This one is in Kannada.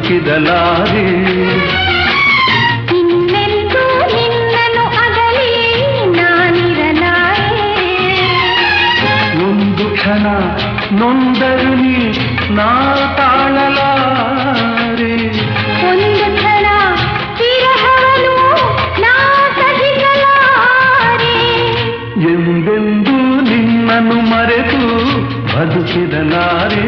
ಬದುಕಿದಲಾರೆ ಇನ್ನೆಂದೂ ನಿನ್ನನ್ನು ಅಗಲಿ ನಾನಿರಲಾರೆ ಒಂದು ಕ್ಷಣ ನೊಂದರು ನೀ ನಾ ತಾಳಲಾರೆ ಒಂದು ಕ್ಷಣ ವಿರಹವನು ನಾ ಸಹಿಸಲಾರೆ ಎಂದೆಂದೂ ನಿನ್ನನ್ನು ಮರೆತು ಬದುಕಿದಲಾರೆ